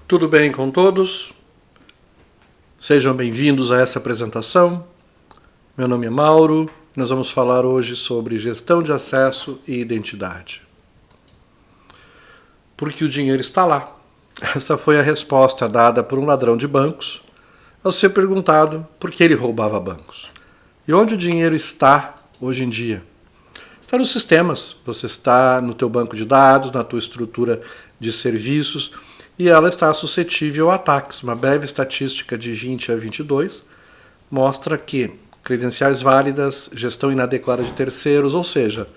Tudo bem com todos? Sejam bem-vindos a essa apresentação. Meu nome é Mauro. Nós vamos falar hoje sobre gestão de acesso e identidade. Porque o dinheiro está lá. Essa foi a resposta dada por um ladrão de bancos ao ser perguntado por que ele roubava bancos. E onde o dinheiro está hoje em dia? Está nos sistemas. Você está no teu banco de dados, na tua estrutura de serviços, e ela está suscetível a ataques. Uma breve estatística de 20 a 22 mostra que credenciais válidas, gestão inadequada de terceiros, ou seja,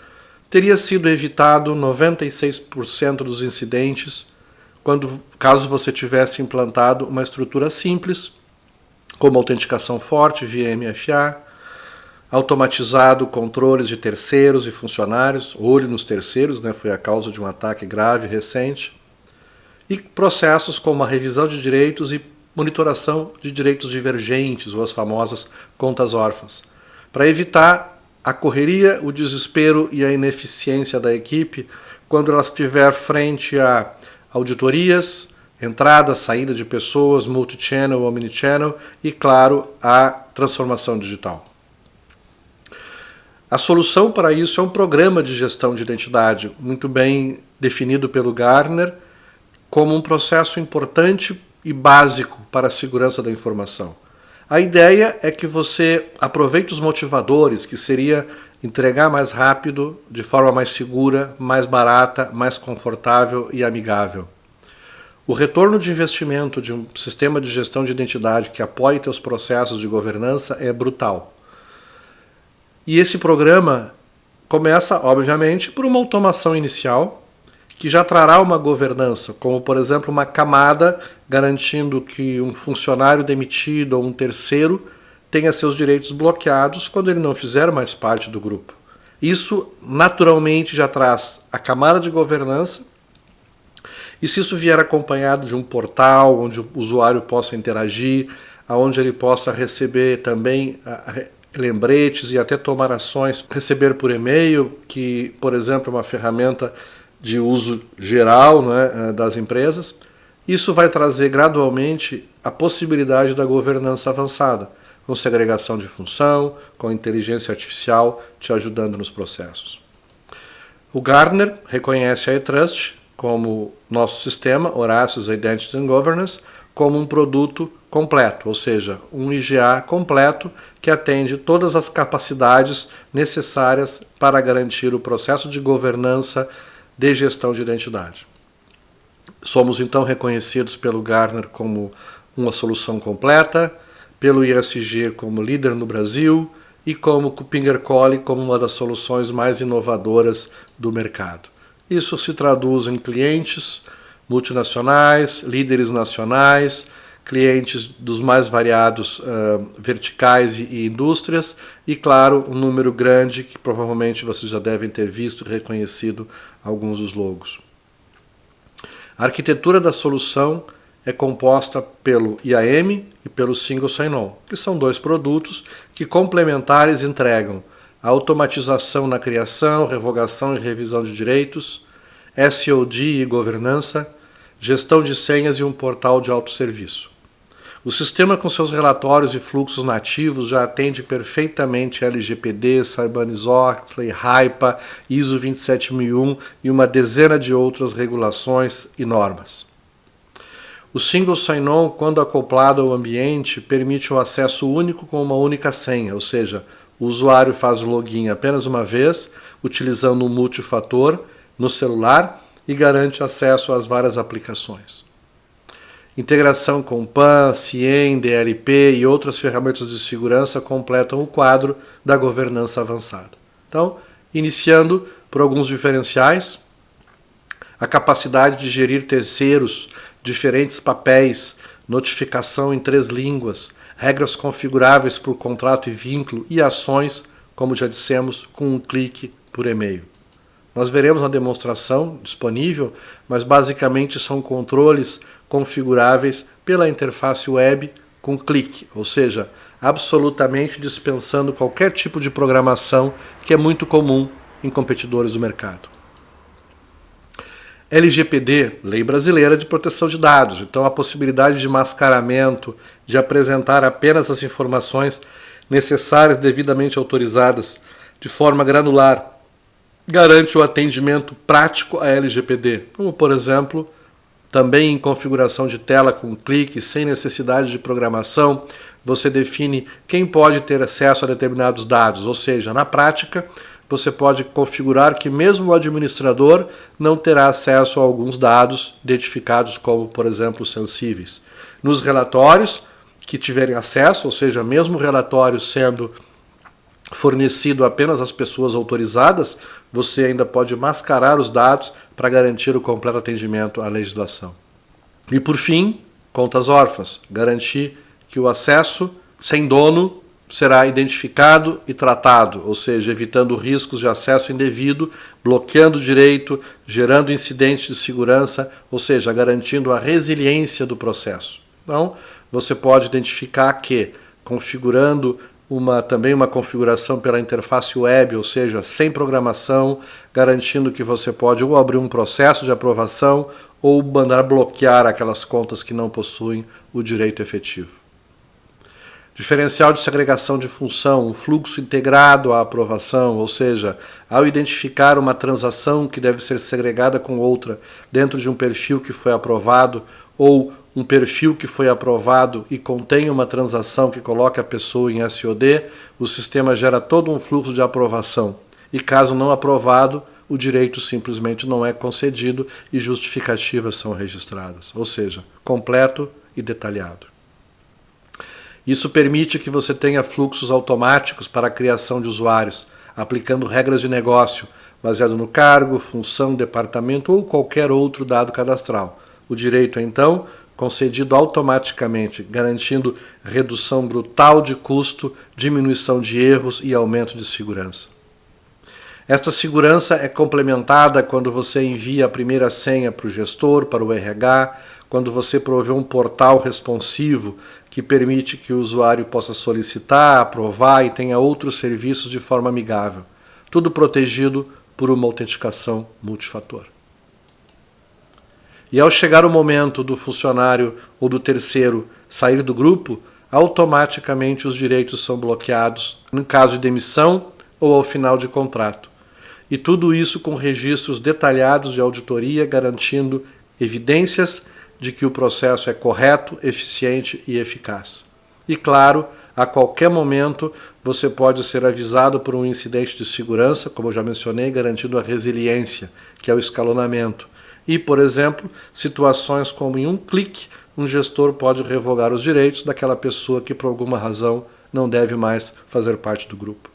teria sido evitado 96% dos incidentes caso você tivesse implantado uma estrutura simples, como autenticação forte via MFA, automatizado controles de terceiros e funcionários, olho nos terceiros, foi a causa de um ataque grave recente, e processos como a revisão de direitos e monitoração de direitos divergentes, ou as famosas contas órfãs, para evitar a correria, o desespero e a ineficiência da equipe quando ela estiver frente a auditorias, entrada, saída de pessoas, multi-channel, omnichannel e, claro, a transformação digital. A solução para isso é um programa de gestão de identidade, muito bem definido pelo Gartner, como um processo importante e básico para a segurança da informação. A ideia é que você aproveite os motivadores, que seria entregar mais rápido, de forma mais segura, mais barata, mais confortável e amigável. O retorno de investimento de um sistema de gestão de identidade que apoie teus processos de governança é brutal. E esse programa começa, obviamente, por uma automação inicial, que já trará uma governança, como, por exemplo, uma camada garantindo que um funcionário demitido ou um terceiro tenha seus direitos bloqueados quando ele não fizer mais parte do grupo. Isso, naturalmente, já traz a camada de governança, e se isso vier acompanhado de um portal onde o usuário possa interagir, onde ele possa receber também lembretes e até tomar ações, receber por e-mail, que, por exemplo, é uma ferramenta de uso geral das empresas, isso vai trazer gradualmente a possibilidade da governança avançada, com segregação de função, com inteligência artificial te ajudando nos processos. O Gartner reconhece a eTrust como nosso sistema, Horacius Identity and Governance, como um produto completo, ou seja, um IGA completo que atende todas as capacidades necessárias para garantir o processo de governança de gestão de identidade. Somos então reconhecidos pelo Gartner como uma solução completa, pelo ISG como líder no Brasil e como KuppingerCole como uma das soluções mais inovadoras do mercado. Isso se traduz em clientes multinacionais, líderes nacionais, clientes dos mais variados verticais e indústrias e, claro, um número grande que provavelmente vocês já devem ter visto e reconhecido alguns dos logos. A arquitetura da solução é composta pelo IAM e pelo Single Sign-On, que são dois produtos que complementares entregam a automatização na criação, revogação e revisão de direitos, SOD e governança, gestão de senhas e um portal de autosserviço. O sistema com seus relatórios e fluxos nativos já atende perfeitamente LGPD, Sarbanes-Oxley, HIPAA, ISO 27001 e uma dezena de outras regulações e normas. O Single Sign-On, quando acoplado ao ambiente, permite o acesso único com uma única senha, ou seja, o usuário faz o login apenas uma vez, utilizando um multifator no celular e garante acesso às várias aplicações. Integração com PAN, CIEM, DLP e outras ferramentas de segurança completam o quadro da governança avançada. Então, iniciando por alguns diferenciais, a capacidade de gerir terceiros, diferentes papéis, notificação em 3 línguas, regras configuráveis por contrato e vínculo e ações, como já dissemos, com um clique por e-mail. Nós veremos na demonstração disponível, mas basicamente são controles configuráveis pela interface web com clique, ou seja, absolutamente dispensando qualquer tipo de programação que é muito comum em competidores do mercado. LGPD, Lei Brasileira de Proteção de Dados. Então, a possibilidade de mascaramento, de apresentar apenas as informações necessárias, devidamente autorizadas, de forma granular, garante o atendimento prático à LGPD, como, por exemplo, também em configuração de tela com clique, sem necessidade de programação, você define quem pode ter acesso a determinados dados, ou seja, na prática, você pode configurar que mesmo o administrador não terá acesso a alguns dados identificados como, por exemplo, sensíveis. Nos relatórios que tiverem acesso, ou seja, mesmo o relatório sendo fornecido apenas às pessoas autorizadas, você ainda pode mascarar os dados para garantir o completo atendimento à legislação. E por fim, contas órfãs, garantir que o acesso sem dono será identificado e tratado, ou seja, evitando riscos de acesso indevido, bloqueando o direito, gerando incidentes de segurança, ou seja, garantindo a resiliência do processo. Então, você pode identificar que, configurando também uma configuração pela interface web, ou seja, sem programação, garantindo que você pode ou abrir um processo de aprovação ou mandar bloquear aquelas contas que não possuem o direito efetivo. Diferencial de segregação de função, um fluxo integrado à aprovação, ou seja, ao identificar uma transação que deve ser segregada com outra dentro de um perfil que foi aprovado ou um perfil que foi aprovado e contém uma transação que coloca a pessoa em SOD, o sistema gera todo um fluxo de aprovação. E caso não aprovado, o direito simplesmente não é concedido e justificativas são registradas. Ou seja, completo e detalhado. Isso permite que você tenha fluxos automáticos para a criação de usuários, aplicando regras de negócio, baseado no cargo, função, departamento ou qualquer outro dado cadastral. O direito, então, concedido automaticamente, garantindo redução brutal de custo, diminuição de erros e aumento de segurança. Esta segurança é complementada quando você envia a primeira senha para o gestor, para o RH, quando você provê um portal responsivo que permite que o usuário possa solicitar, aprovar e tenha outros serviços de forma amigável. Tudo protegido por uma autenticação multifator. E ao chegar o momento do funcionário ou do terceiro sair do grupo, automaticamente os direitos são bloqueados no caso de demissão ou ao final de contrato. E tudo isso com registros detalhados de auditoria, garantindo evidências de que o processo é correto, eficiente e eficaz. E claro, a qualquer momento você pode ser avisado por um incidente de segurança, como eu já mencionei, garantindo a resiliência, que é o escalonamento. E, por exemplo, situações como em um clique, um gestor pode revogar os direitos daquela pessoa que por alguma razão não deve mais fazer parte do grupo.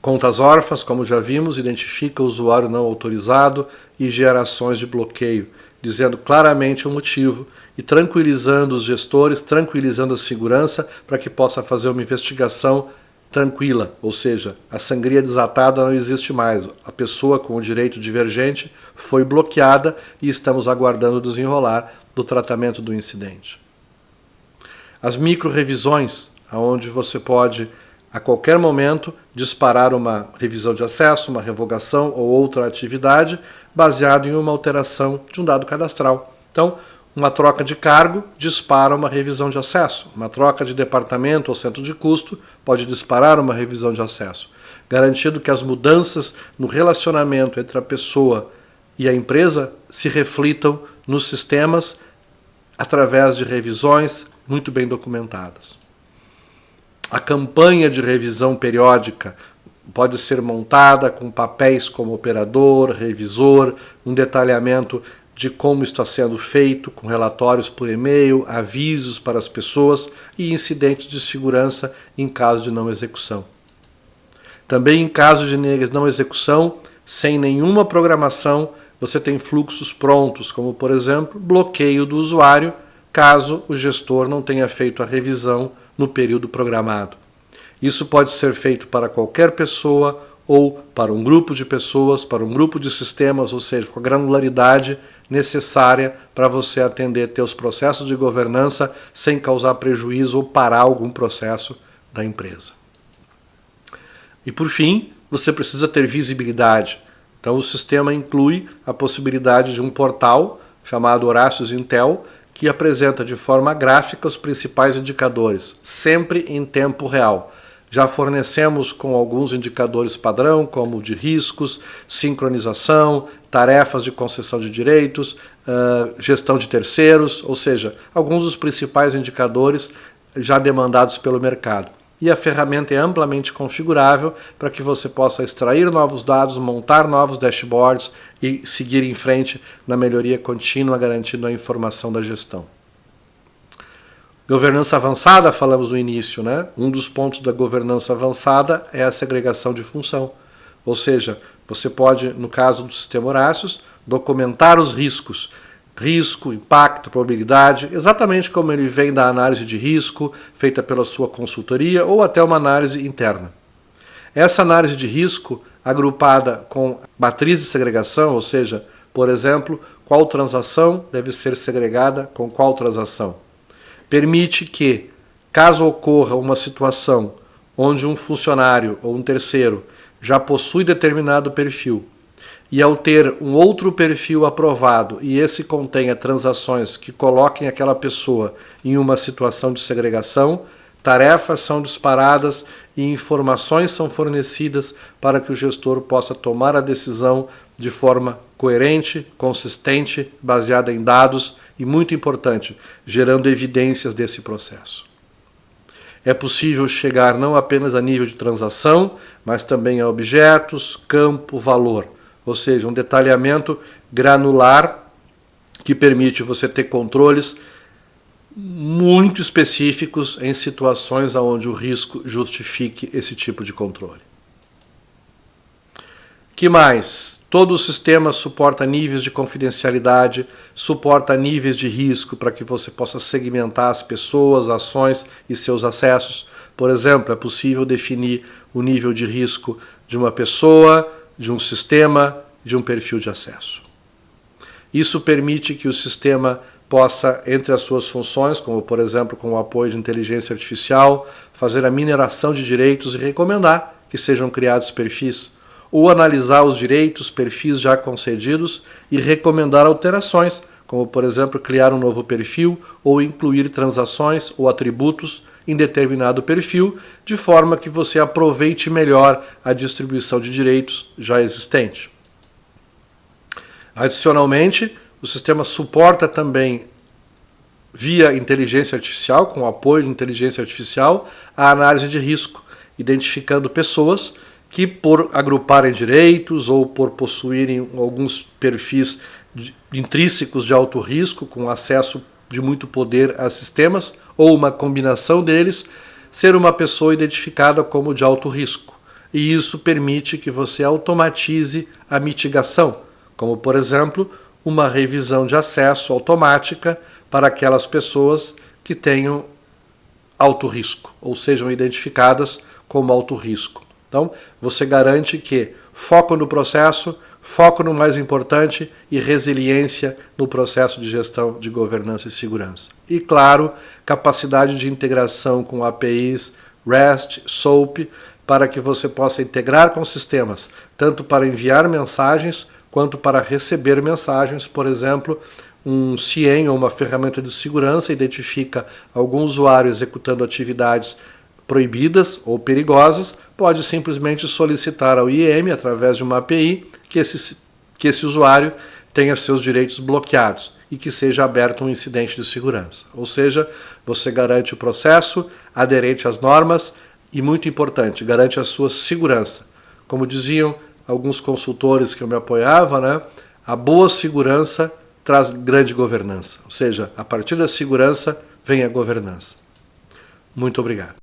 Contas órfãs, como já vimos, identifica o usuário não autorizado e gera ações de bloqueio, dizendo claramente o motivo e tranquilizando os gestores, tranquilizando a segurança para que possa fazer uma investigação tranquila, ou seja, a sangria desatada não existe mais. A pessoa com o direito divergente foi bloqueada e estamos aguardando o desenrolar do tratamento do incidente. As micro-revisões, onde você pode, a qualquer momento, disparar uma revisão de acesso, uma revogação ou outra atividade, baseado em uma alteração de um dado cadastral. Então, uma troca de cargo dispara uma revisão de acesso. Uma troca de departamento ou centro de custo pode disparar uma revisão de acesso, garantindo que as mudanças no relacionamento entre a pessoa e a empresa se reflitam nos sistemas através de revisões muito bem documentadas. A campanha de revisão periódica pode ser montada com papéis como operador, revisor, um detalhamento de como está sendo feito, com relatórios por e-mail, avisos para as pessoas e incidentes de segurança em caso de não execução. Também em caso de não execução, sem nenhuma programação, você tem fluxos prontos, como por exemplo, bloqueio do usuário, caso o gestor não tenha feito a revisão no período programado. Isso pode ser feito para qualquer pessoa ou para um grupo de pessoas, para um grupo de sistemas, ou seja, com a granularidade necessária para você atender teus processos de governança sem causar prejuízo ou parar algum processo da empresa. E por fim, você precisa ter visibilidade. Então o sistema inclui a possibilidade de um portal chamado Horácios Intel, que apresenta de forma gráfica os principais indicadores, sempre em tempo real. Já fornecemos com alguns indicadores padrão, como de riscos, sincronização, tarefas de concessão de direitos, gestão de terceiros, ou seja, alguns dos principais indicadores já demandados pelo mercado. E a ferramenta é amplamente configurável para que você possa extrair novos dados, montar novos dashboards e seguir em frente na melhoria contínua, garantindo a informação da gestão. Governança avançada, falamos no início, né? Um dos pontos da governança avançada é a segregação de função. Ou seja, você pode, no caso do sistema Horácios, documentar os riscos. Risco, impacto, probabilidade, exatamente como ele vem da análise de risco feita pela sua consultoria ou até uma análise interna. Essa análise de risco, agrupada com matriz de segregação, ou seja, por exemplo, qual transação deve ser segregada com qual transação, permite que, caso ocorra uma situação onde um funcionário ou um terceiro já possui determinado perfil, e ao ter um outro perfil aprovado e esse contenha transações que coloquem aquela pessoa em uma situação de segregação, tarefas são disparadas e informações são fornecidas para que o gestor possa tomar a decisão de forma coerente, consistente, baseada em dados e, muito importante, gerando evidências desse processo. É possível chegar não apenas a nível de transação, mas também a objetos, campo, valor. Ou seja, um detalhamento granular que permite você ter controles muito específicos em situações onde o risco justifique esse tipo de controle. Que mais? Todo o sistema suporta níveis de confidencialidade, suporta níveis de risco para que você possa segmentar as pessoas, ações e seus acessos. Por exemplo, é possível definir o nível de risco de uma pessoa, de um sistema, de um perfil de acesso. Isso permite que o sistema possa, entre as suas funções, como por exemplo com o apoio de inteligência artificial, fazer a mineração de direitos e recomendar que sejam criados perfis, ou analisar os direitos, perfis já concedidos e recomendar alterações, como por exemplo criar um novo perfil ou incluir transações ou atributos em determinado perfil, de forma que você aproveite melhor a distribuição de direitos já existente. Adicionalmente, o sistema suporta também, via inteligência artificial, com o apoio de inteligência artificial, a análise de risco, identificando pessoas que, por agruparem direitos ou por possuírem alguns perfis intrínsecos de alto risco, com acesso de muito poder a sistemas, ou uma combinação deles, ser uma pessoa identificada como de alto risco. E isso permite que você automatize a mitigação, como por exemplo, uma revisão de acesso automática para aquelas pessoas que tenham alto risco, ou sejam identificadas como alto risco. Então, você garante que foco no processo, foco no mais importante e resiliência no processo de gestão de governança e segurança. E, claro, capacidade de integração com APIs, REST, SOAP, para que você possa integrar com sistemas, tanto para enviar mensagens quanto para receber mensagens. Por exemplo, um CIEM ou uma ferramenta de segurança identifica algum usuário executando atividades proibidas ou perigosas, pode simplesmente solicitar ao IEM, através de uma API, que esse usuário tenha seus direitos bloqueados e que seja aberto um incidente de segurança. Ou seja, você garante o processo aderente às normas e, muito importante, garante a sua segurança. Como diziam alguns consultores que eu me apoiava, né? A boa segurança traz grande governança. Ou seja, a partir da segurança vem a governança. Muito obrigado.